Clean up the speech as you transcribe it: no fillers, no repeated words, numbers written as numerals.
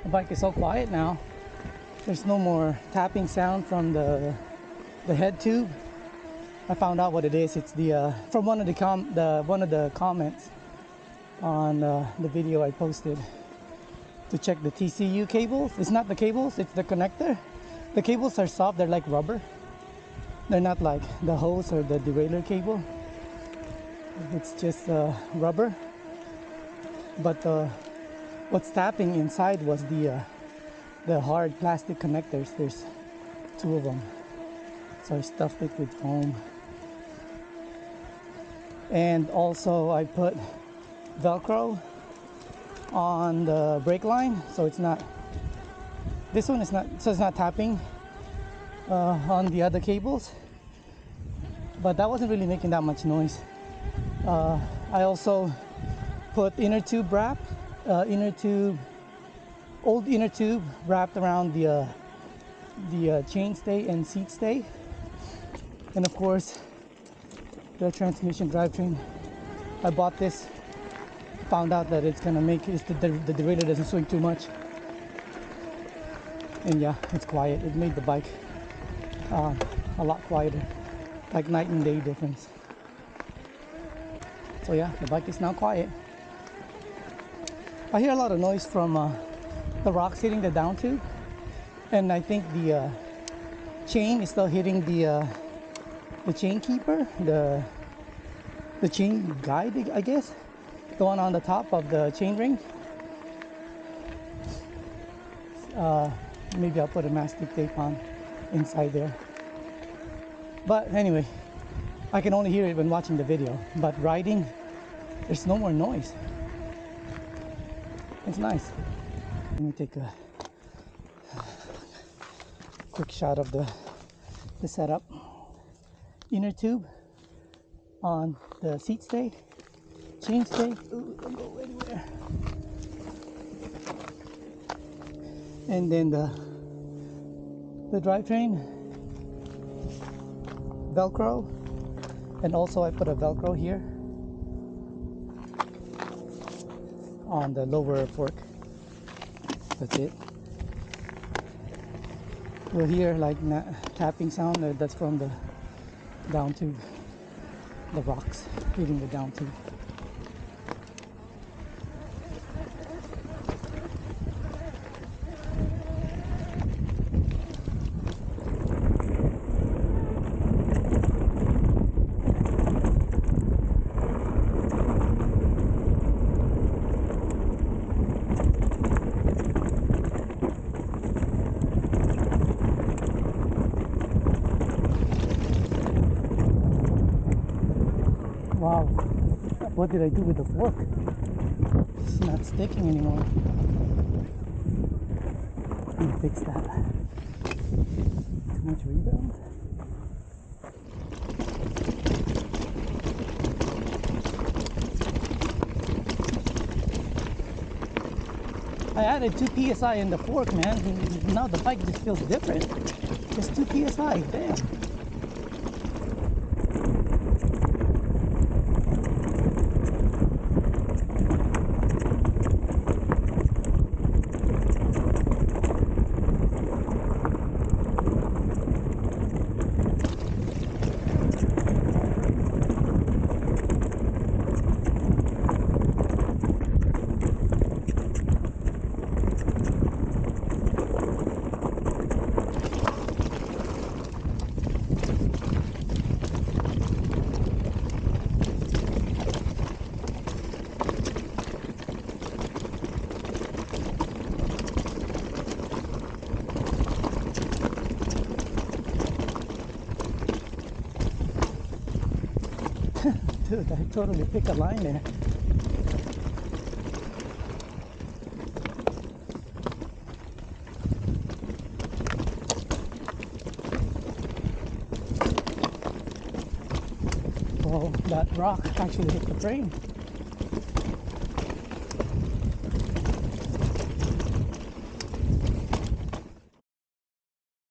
The bike is so quiet now. There's no more tapping sound from the head tube. I found out what it is. It's the from one of the comments on the video I posted to check the TCU cables. It's not the cables, it's the connector. The cables are soft, they're like rubber. They're not like the hose or the derailleur cable. It's just rubber. But what's tapping inside was the hard plastic connectors. There's 2 of them. So I stuffed it with foam. And also I put Velcro on the brake line, so it's not, this one is not, so it's not tapping on the other cables, but that wasn't really making that much noise. I also put inner tube wrap, old inner tube wrapped around the chain stay and seat stay, and of course the transmission drivetrain. I bought this, found out that it's gonna make the derailleur doesn't swing too much, and yeah, it's quiet. It made the bike a lot quieter, like night and day difference. So yeah, the bike is now quiet. I hear a lot of noise from the rocks hitting the down tube, and I think the chain is still hitting the chain keeper, the chain guide, I guess, the one on the top of the chain ring. Maybe I'll put a mastic tape on inside there. But anyway, I can only hear it when watching the video, but riding, there's no more noise. It's nice. Let me take a quick shot of the setup. Inner tube on the seat stay, chain stay. Ooh, don't go anywhere. And then the drivetrain, Velcro, and also I put a Velcro here on the lower fork. That's it. You'll hear like tapping sound. That's from the down tube, the rocks hitting the down tube. Wow, what did I do with the fork? It's not sticking anymore. Let me fix that. Too much rebound. I added 2 psi in the fork, man. Now the bike just feels different. Just 2 psi, damn. Dude, I totally picked a line there. Well, that rock actually hit the frame.